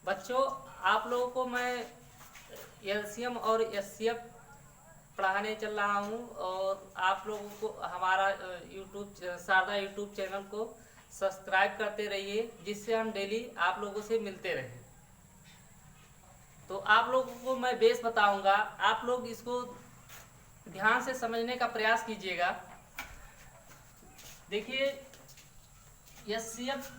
बच्चों, आप लोगों को मैं एलसीएम और एचसीएफ पढ़ाने चल रहा हूँ और आप लोगों को हमारा यूट्यूब शारदा यूट्यूब चैनल को सब्सक्राइब करते रहिए, जिससे हम डेली आप लोगों से मिलते रहें। तो आप लोगों को मैं बेस बताऊंगा, आप लोग इसको ध्यान से समझने का प्रयास कीजिएगा। देखिए, एचसीएफ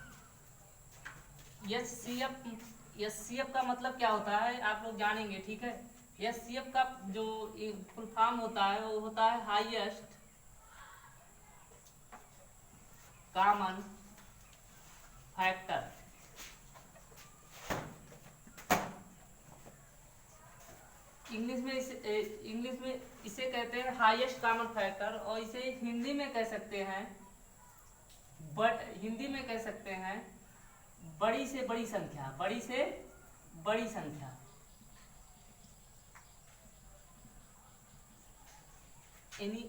एचसीएफ का मतलब क्या होता है आप लोग जानेंगे, ठीक है। एचसीएफ का जो फुल फॉर्म होता है वो होता है हाईएस्ट कॉमन फैक्टर। इंग्लिश में इसे कहते हैं हाईएस्ट कॉमन फैक्टर, और इसे हिंदी में कह सकते हैं बड़ी से बड़ी संख्या। बड़ी से बड़ी संख्या। यानी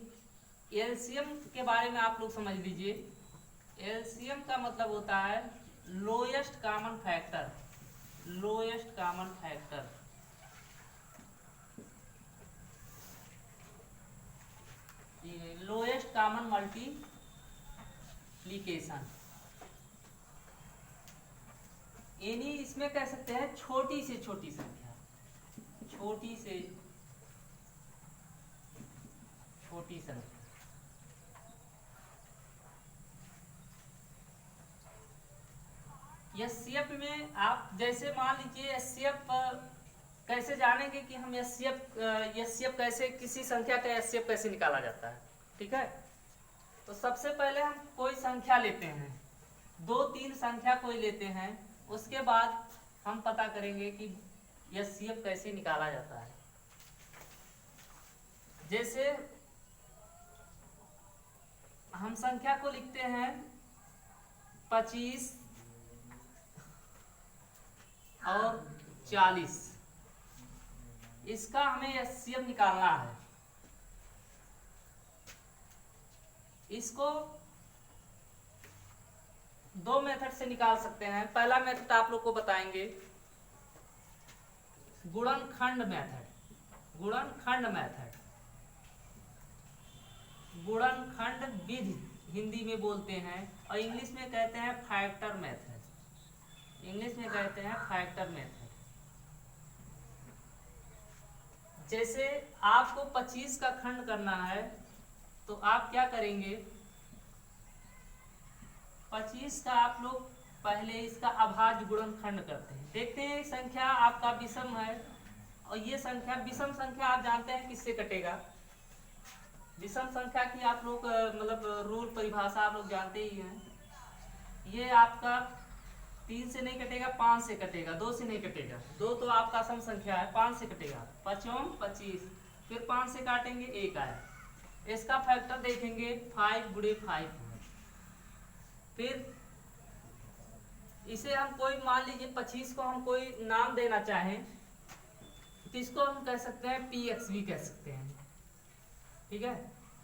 एलसीएम के बारे में आप लोग समझ लीजिए। एलसीएम का मतलब होता है lowest common factor. Lowest common factor lowest common multiplication. यानी इसमें कह सकते हैं छोटी से छोटी संख्या। छोटी से छोटी संख्या। एचसीएफ में आप जैसे मान लीजिए, एचसीएफ कैसे जानेंगे कि हम एचसीएफ कैसे, किसी संख्या का एचसीएफ कैसे निकाला जाता है, ठीक है। तो सबसे पहले हम कोई संख्या लेते हैं, 2-3 संख्या कोई लेते हैं, उसके बाद हम पता करेंगे कि एचसीएफ कैसे निकाला जाता है। जैसे हम संख्या को लिखते हैं 25 और 40, इसका हमें एचसीएफ निकालना है। इसको 2 मेथड से निकाल सकते हैं। पहला मेथड आप लोग को बताएंगे, गुणनखंड मेथड। गुणनखंड मेथड, गुणनखंड विधि हिंदी में बोलते हैं, और इंग्लिश में कहते हैं फैक्टर मेथड। इंग्लिश में कहते हैं फैक्टर मेथड। जैसे आपको 25 का खंड करना है, तो आप क्या करेंगे, 25 का आप लोग पहले इसका अभाज्य गुणनखंड करते हैं। देखते हैं संख्या आपका विषम है, और ये संख्या विषम संख्या आप जानते हैं किससे कटेगा। विषम संख्या की आप लोग मतलब रूल परिभाषा आप लोग जानते ही हैं। ये आपका 3 से नहीं कटेगा, 5 से कटेगा, 2 से नहीं कटेगा। 2 तो आपका सम संख्या है, 5 से कटेगा। 5 25, फिर 5 से काटेंगे 1 आया। इसका फैक्टर देखेंगे 5 × 5। फिर इसे हम कोई मान लीजिए 25 को हम कोई नाम देना चाहें, तो इसको हम कह सकते हैं px भी कह सकते हैं, ठीक है,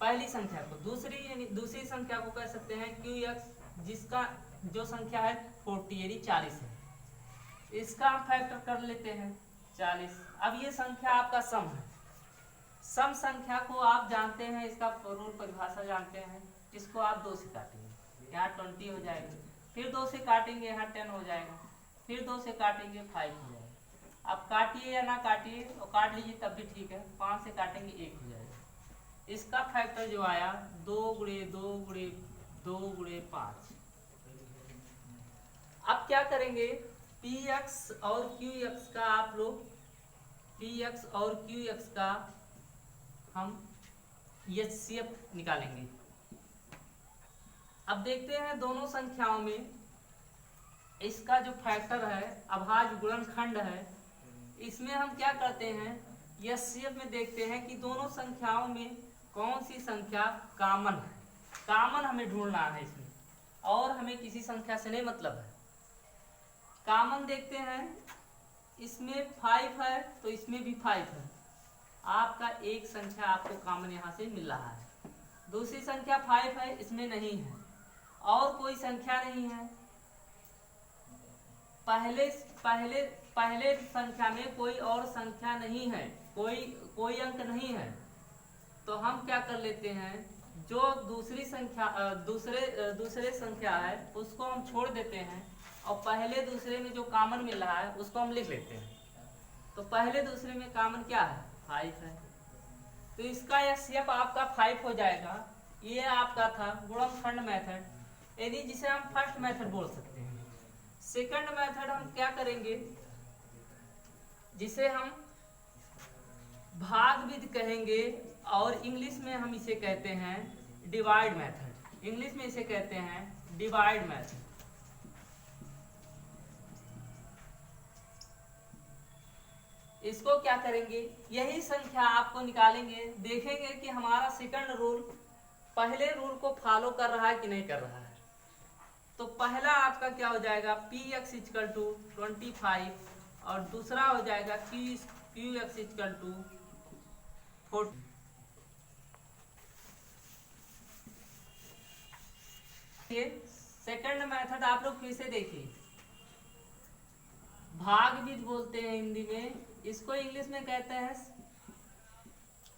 पहली संख्या को। दूसरी संख्या को कह सकते हैं qx, जिसका जो संख्या है 40 यानी 40 है। इसका हम फैक्टर कर लेते हैं 40। अब ये संख्या आपका सम है। सम संख्या को आप जानते हैं, इसका रूल परिभाषा जानते हैं। इसको आप 2 से काटेंगे, यहाँ 20 हो जाएगा। फिर 2 से काटेंगे, यहाँ 10 हो जाएगा। फिर 2 से काटेंगे 5 हो जाएगा। अब काटिए या ना काटिए, और काट लीजिए तब भी ठीक है। 5 से काटेंगे 1 हो जाएगा। इसका फैक्टर जो आया 2 × 2 × 2 × 5। अब क्या करेंगे, px और qx का आप लोग px और qx का हम एचसीएफ निकालेंगे। अब देखते हैं दोनों संख्याओं में इसका जो फैक्टर है, अभाज्य गुणनखंड है, इसमें हम क्या करते हैं, एचसीएफ में देखते हैं कि दोनों संख्याओं में कौन सी संख्या कॉमन है। कॉमन हमें ढूंढना है इसमें, और हमें किसी संख्या से नहीं मतलब है। कॉमन देखते हैं, इसमें 5 है तो इसमें भी 5 है। आपका एक संख्या आपको कॉमन यहाँ से मिल रहा है। दूसरी संख्या 5 है, इसमें नहीं है, और कोई संख्या नहीं है। पहले पहले पहले संख्या में कोई और संख्या नहीं है, कोई अंक नहीं है, तो हम क्या कर लेते हैं, जो दूसरी संख्या दूसरे संख्या है उसको हम छोड़ देते हैं और पहले दूसरे में जो कॉमन मिल रहा है उसको हम लिख लेते हैं। तो पहले दूसरे में कॉमन क्या है, 5 है, तो इसका एचसीएफ आपका 5 हो जाएगा। ये आपका था गुणनखंड मेथड, यानी जिसे हम फर्स्ट मेथड बोल सकते हैं। सेकंड मेथड हम क्या करेंगे, जिसे हम भागविधि कहेंगे और इंग्लिश में हम इसे कहते हैं डिवाइड मेथड। इंग्लिश में इसे कहते हैं डिवाइड मेथड। इसको क्या करेंगे, यही संख्या आपको निकालेंगे, देखेंगे कि हमारा सेकंड रूल पहले रूल को फॉलो कर रहा है कि नहीं कर रहा है। तो पहला आपका क्या हो जाएगा, px इक्वल टू 25 और दूसरा हो जाएगा qx equal to 40। Second method आप लोग फिर से देखिए, भागविधि बोलते हैं हिंदी में, इसको इंग्लिश में कहते हैं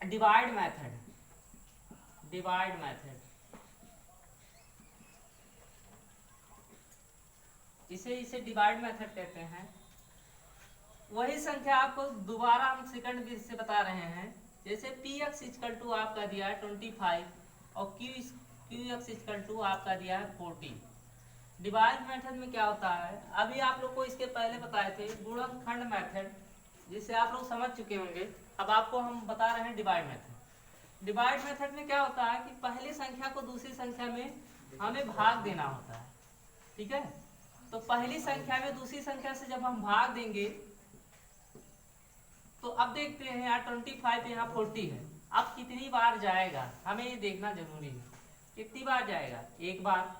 डिवाइड मेथड। डिवाइड मेथड इसे डिवाइड मेथड कहते हैं। वही संख्या आपको दोबारा हम सेकंड विधि से बता रहे हैं। जैसे px इक्वल टू आपका दिया है 25 और qx इक्वल टू आपका दिया है 40। डिवाइड मेथड में क्या होता है, अभी आप लोग को इसके पहले बताए थे गुणनखंड मेथड, जिसे आप लोग समझ चुके होंगे। अब आपको हम बता रहे हैं डिवाइड मेथड। डिवाइड मेथड में क्या होता है कि पहली संख्या को दूसरी संख्या में हमें भाग देना होता है, ठीक है। तो पहली संख्या में दूसरी संख्या से जब हम भाग देंगे, तो अब देखते हैं यहाँ 25 यहाँ 40 है, अब कितनी बार जाएगा हमें ये देखना जरूरी है। कितनी बार जाएगा, एक बार,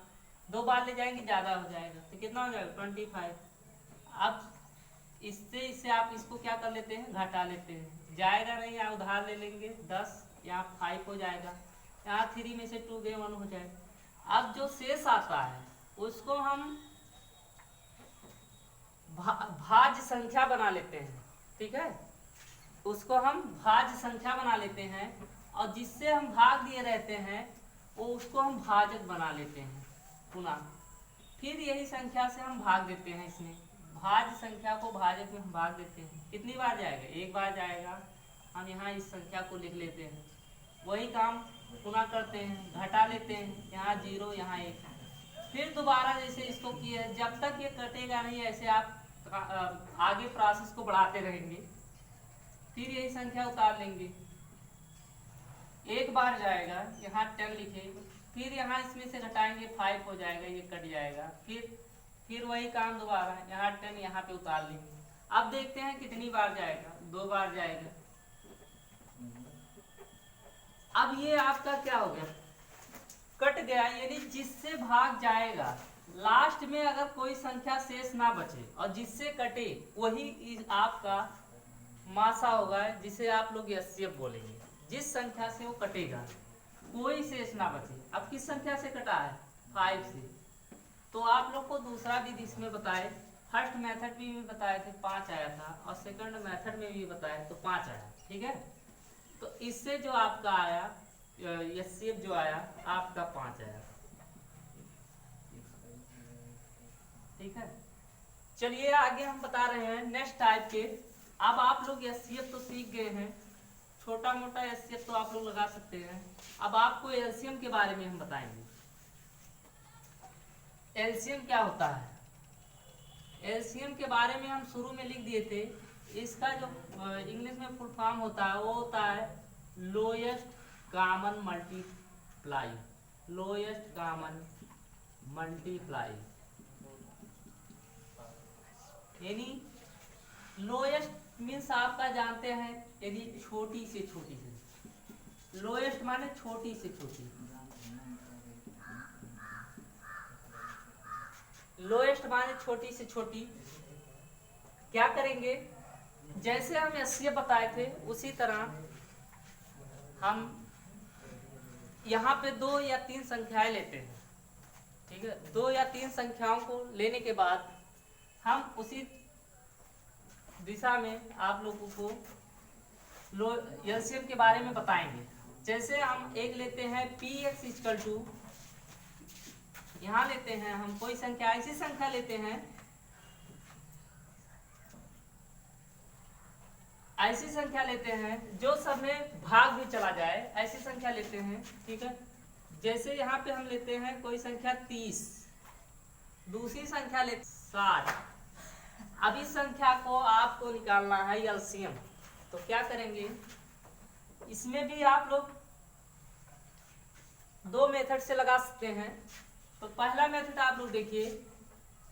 2 बार ले जाएंगे ज़्यादा हो जाएगा, तो कितना हो जाएगा 25। अब इससे आप इसको क्या कर लेते हैं, घटा लेते हैं, जाएगा नहीं, यहाँ उधार ले लेंगे 10, यहाँ 5 हो जाएगा, यहाँ 3 में से 2 गए 1 हो जाएगा। अब जो शेष आता है उसको हम भाज्य संख्या बना लेते हैं, ठीक है, उसको हम भाज्य संख्या बना लेते हैं, और जिससे हम भाग दिए रहते हैं वो उसको हम भाजक बना लेते हैं पुनः। फिर यही संख्या से हम भाग देते हैं, इसमें भाज्य संख्या को भाजक में हम भाग देते हैं। कितनी बार जाएगा, एक बार जाएगा, हम यहाँ इस संख्या को लिख लेते हैं, वही काम पुनः करते हैं, घटा लेते हैं, यहाँ 0 यहाँ 1, फिर दोबारा जैसे इसको किए, जब तक ये कटेगा नहीं ऐसे आप आगे प्रोसेस को बढ़ाते रहेंगे। फिर यही संख्या उतार लेंगे, एक बार जाएगा, यहाँ 10 लिखेंगे, फिर यहाँ इसमें से घटाएंगे 5 हो जाएगा, ये कट जाएगा, फिर वही काम दोबारा, यहाँ 10 यहाँ पे उतार लेंगे। अब देखते हैं कितनी बार जाएगा, 2 बार जाएगा। अब ये आपका क्या हो गया, कट गया, यानी जिससे भाग जाएगा लास्ट में अगर कोई संख्या शेष ना बचे और जिससे कटे वही आपका मासा होगा, जिसे आप लोग एचसीएफ बोलेंगे। जिस संख्या से वो कटेगा कोई शेष ना बचे। अब किस संख्या से कटा है, 5 से, तो आप लोग को दूसरा विधि इसमें बताए, फर्स्ट मेथड में बताए थे 5 आया था और सेकंड मेथड में भी बताया तो 5 आया, ठीक है। तो इससे जो आपका आया एचसीएफ जो आया आपका 5 आया, ठीक है। चलिए आगे हम बता रहे हैं नेक्स्ट टाइप के। अब आप लोग एचसीएफ तो सीख गए हैं, छोटा मोटा एचसीएफ तो आप लोग लगा सकते हैं। अब आपको एलसीएम के बारे में हम बताएंगे। एलसीएम क्या होता है, एलसीएम के बारे में हम शुरू में लिख दिए थे। इसका जो इंग्लिश में फुल फॉर्म होता है वो होता है lowest common multiply. Lowest common multiply यानी लोएस्ट मीन्स आपका जानते हैं यदि छोटी से छोटी है, लोएस्ट माने छोटी से छोटी, लोएस्ट माने छोटी से छोटी। क्या करेंगे, जैसे हम एचसीएफ बताए थे उसी तरह हम यहाँ पे 2 या 3 संख्याएं लेते हैं, ठीक है। 2 या 3 संख्याओं को लेने के बाद हम उसी दिशा में आप लोगों को एलसीएम के बारे में बताएंगे। जैसे हम एक लेते हैं px इक्वल टू, यहाँ लेते हैं हम कोई संख्या, ऐसी संख्या लेते हैं, ऐसी संख्या लेते हैं जो सब में भाग भी चला जाए, ऐसी संख्या लेते हैं, ठीक है। जैसे यहाँ पे हम लेते हैं कोई संख्या 30, दूसरी संख्या लेते 60। अब इस संख्या को आपको निकालना है एलसीएम, तो क्या करेंगे, इसमें भी आप लोग दो मेथड से लगा सकते हैं। तो पहला मेथड आप लोग देखिए,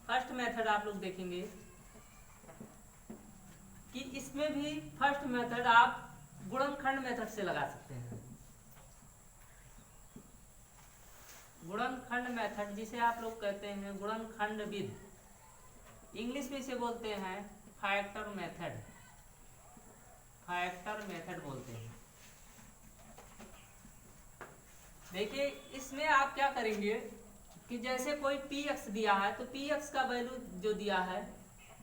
फर्स्ट मेथड आप लोग देखेंगे कि इसमें भी फर्स्ट मेथड आप गुणनखंड मेथड से लगा सकते हैं। गुणनखंड मेथड जिसे आप लोग कहते हैं गुणनखंड विधि, इंग्लिश में इसे बोलते हैं फैक्टर मेथड, फैक्टर मेथड बोलते हैं। देखिए इसमें आप क्या करेंगे कि जैसे कोई px दिया है तो px का वैल्यू जो दिया है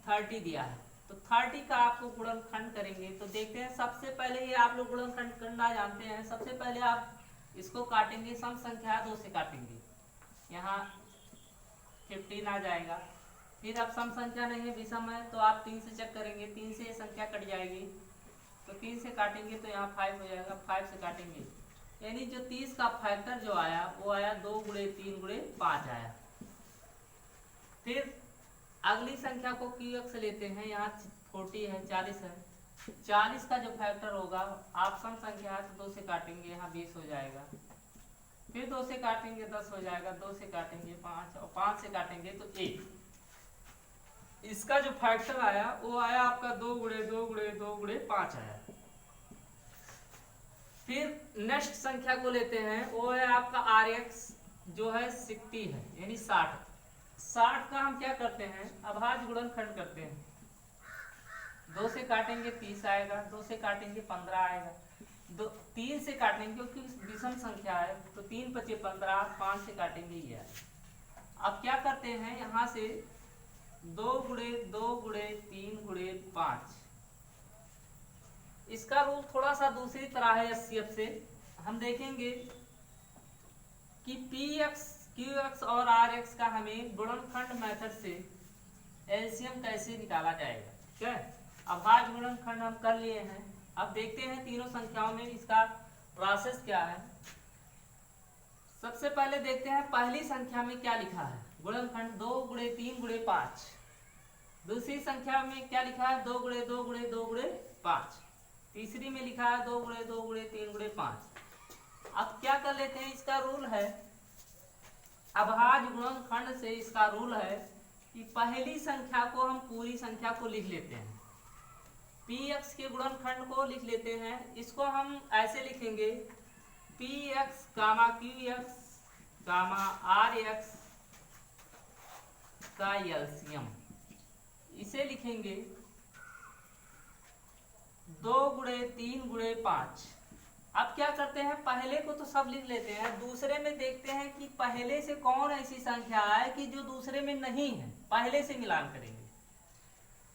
30 दिया है, तो 30 का आपको गुणनखंड करेंगे। तो देखते हैं, सबसे पहले ये आप लोग गुणनखंड करना जानते हैं। सबसे पहले आप इसको काटेंगे, सम संख्या 2 से काटेंगे, यहाँ 15 आ जाएगा। फिर अब सम संख्या नहीं है, विषम है, तो आप 3 से चेक करेंगे, 3 से ये संख्या कट जाएगी, तो 3 से काटेंगे तो यहाँ 5 हो जाएगा, 5 से काटेंगे, यानी जो 30 का फैक्टर जो आया वो आया 2 गुणे 3 गुणे 5 आया। फिर अगली संख्या को qx लेते हैं, यहाँ 40 है, 40 है, 40 का जो फैक्टर होगा, आप सम संख्या है तो 2 से काटेंगे, यहाँ 20 हो जाएगा। फिर 2 से काटेंगे 10 हो जाएगा, 2 से काटेंगे 5, और 5 से काटेंगे तो 1। इसका जो फैक्टर आया वो आया आपका 2 गुणे 2 गुणे 2 गुणे 5 आया। फिर नेक्स्ट संख्या को लेते हैं, वो है आपका rx जो है 60 है, यानी 60। 60 का हम क्या करते हैं, अभाज्य गुणनखंड करते हैं। 2 से काटेंगे 30 आएगा, 2 से काटेंगे 15 आएगा, 3 से काटेंगे क्योंकि विषम संख्या है, तो 3 × 5 = 15, 5 से काटेंगे ये। अब क्या करते हैं, यहाँ से 2 गुणे 2 गुणे 3 गुणे 5, इसका रूल थोड़ा सा दूसरी तरह है एचसीएफ से। हम देखेंगे कि px, qx और rx का हमें गुणनखंड मेथड से एलसीएम कैसे निकाला जाएगा, ठीक है। अभाज्य गुणनखंड हम कर लिए हैं। अब देखते हैं तीनों संख्याओं में इसका प्रोसेस क्या है। सबसे पहले देखते हैं पहली संख्या में क्या लिखा है, गुणनखंड 2 गुणे 3 गुणे 5। दूसरी संख्या में क्या लिखा है, 2 गुणे 2 गुणे 2 गुणे 5। तीसरी में लिखा है 2 गुणे 2 गुणे 3 गुणे 5। अब क्या कर लेते हैं, इसका रूल है, अभाज्य गुणनखंड से इसका रूल है कि पहली संख्या को हम पूरी संख्या को लिख लेते हैं, px के गुणनखंड को लिख लेते हैं। इसको हम ऐसे लिखेंगे, px, qx, rx का एलसीएम, इसे लिखेंगे 2 गुणे 3 गुणे 5। अब क्या करते हैं, पहले को तो सब लिख लेते हैं, दूसरे में देखते हैं कि पहले से कौन ऐसी संख्या है कि जो दूसरे में नहीं है, पहले से मिलान करेंगे।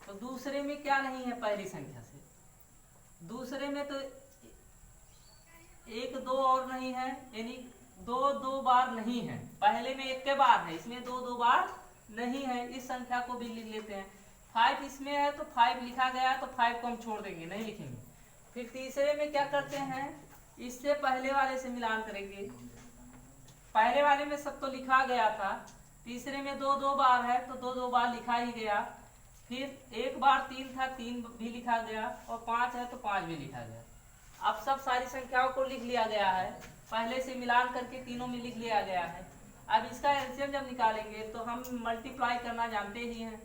तो दूसरे में क्या नहीं है, पहली संख्या से दूसरे में तो 1 2 और नहीं है, यानी 2 बार नहीं है, पहले में 1 के बार है, इसमें 2 बार नहीं है। इस संख्या को भी लिख लेते हैं। 5 इसमें है तो 5 लिखा गया, तो 5 को हम छोड़ देंगे, नहीं लिखेंगे। फिर तीसरे में क्या करते हैं, इससे पहले वाले से मिलान करेंगे। पहले वाले में सब तो लिखा गया था, तीसरे में 2 बार है तो 2 बार लिखा ही गया। फिर 1 बार 3 था, 3 भी लिखा गया, और 5 है तो 5 भी लिखा गया। अब सब सारी संख्याओं को लिख लिया गया है, पहले से मिलान करके तीनों में लिख लिया गया है। अब इसका एलसीएम जब निकालेंगे तो हम मल्टीप्लाई करना जानते ही हैं।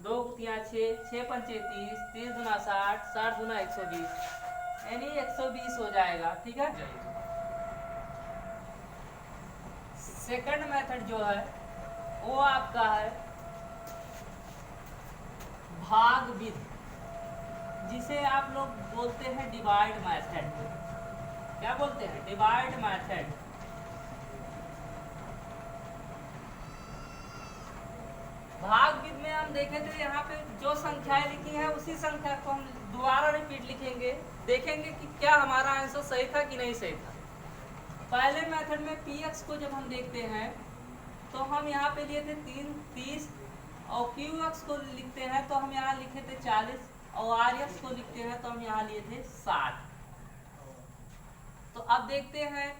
2 गुणिया 6, 6 पंचे 30, 30 गुना 60, 60 गुना 120, यानी 120 हो जाएगा, ठीक है। सेकंड मेथड जो है वो आपका है भाग विधि, जिसे आप लोग बोलते हैं डिवाइड मेथड। क्या बोलते हैं, डिवाइड मेथड। भाग विधि में हम देखें तो यहाँ पे जो संख्याएं लिखी हैं उसी संख्या को हम दोबारा रिपीट लिखेंगे, देखेंगे कि क्या हमारा आंसर सही था कि नहीं सही था। पहले मेथड में px को जब हम देखते हैं तो हम यहाँ पे लिए थे 30 और qx को लिखते हैं तो हम यहाँ लिखे थे 40 और rx को लिखते हैं तो हम यहाँ लिए थे 60। तो अब देखते हैं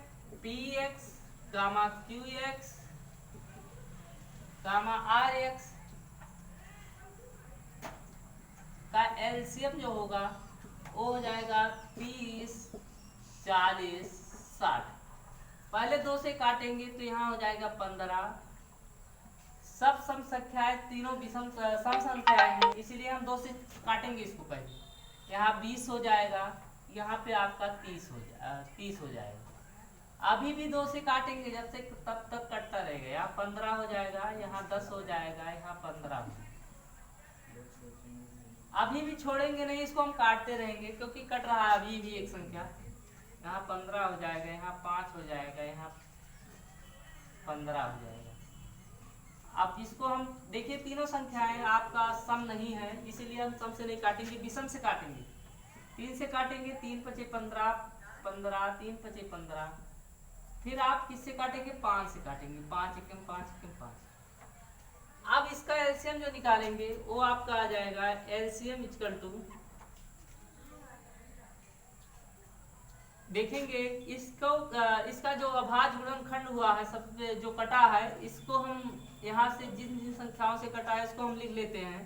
px gamma qx gamma rx का एलसीएम जो होगा वो हो जाएगा 20 40 60। पहले 2 से काटेंगे तो यहाँ हो जाएगा 15। सब सम संख्याएं तीनों विषम सम संख्याएं हैं, इसीलिए हम 2 से काटेंगे इसको पहले। यहाँ 20 हो जाएगा, यहाँ पे आपका 30 हो जाएगा। अभी भी 2 से काटेंगे जब तक तब तक कटता रहेगा। यहाँ 15 हो जाएगा, यहाँ 10 हो जाएगा, यहाँ 15 हो जाएगा। अभी भी छोड़ेंगे नहीं, इसको हम काटते रहेंगे क्योंकि कट रहा है अभी भी एक संख्या। यहाँ 15 हो जाएगा, यहाँ 5 हो जाएगा, यहाँ 15 हो जाएगा। अब इसको हम देखिए तीनों संख्याएं आपका सम नहीं है, इसीलिए हम सम से नहीं काटेंगे, विषम से काटेंगे। 3 से काटेंगे, 3 पचे 15, 15, 3 पचे 15। फिर आप किससे काटेंगे? 5 से काटेंगे, 5 एकम 5 एकम 5। अब इसका एलसीएम जो निकालेंगे वो आपका आ जाएगा एलसीएम इक्वल टू, देखेंगे इसको इसका जो अभाज्य गुणनखंड हुआ है सब जो कटा है, इसको हम यहाँ से जिन जिन संख्याओं से कटा है इसको हम लिख लेते हैं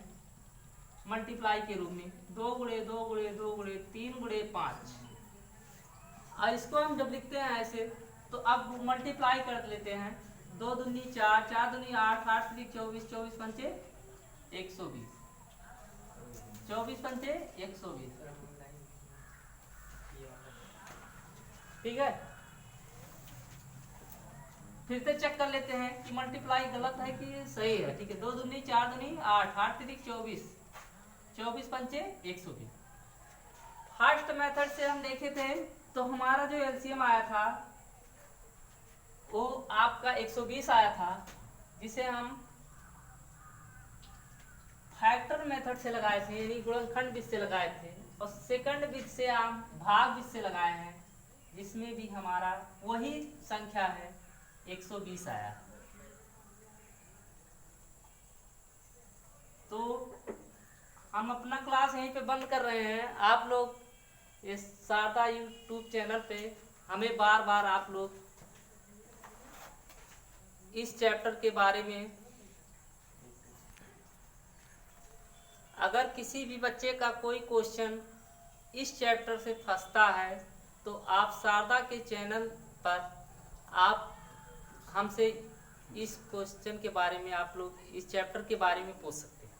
मल्टीप्लाई के रूप में। 2 गुणे 2 गुणे 2 गुणे 3 गुणे 5। और इसको हम जब लिखते हैं ऐसे तो अब मल्टीप्लाई कर लेते हैं। 2 दूनी 4, 4 दूनी 8, 8 त्रिक 24, 24 पंचे 120, 24 पंचे 120। ठीक है, फिर से चेक कर लेते हैं कि मल्टीप्लाई गलत है कि सही है। ठीक है, 2 दूनी 4 दूनी 8, 8 त्रिक 24, 24 पंचे 120। फर्स्ट मेथड से हम देखे थे तो हमारा जो एलसीएम आया था वो आपका 120 आया था, जिसे हम फैक्टर मेथड से लगाए थे, यानी गुणनखंड विधि से लगाए थे। और सेकंड विधि से हम भाग विधि से लगाए हैं, जिसमें भी हमारा वही संख्या है 120 आया। तो हम अपना क्लास यहीं पे बंद कर रहे हैं। आप लोग इस शारदा यूट्यूब चैनल पे हमें बार बार आप लोग इस चैप्टर के बारे में, अगर किसी भी बच्चे का कोई क्वेश्चन इस चैप्टर से फंसता है तो आप शारदा के चैनल पर आप हमसे इस क्वेश्चन के बारे में, आप लोग इस चैप्टर के बारे में पूछ सकते हैं।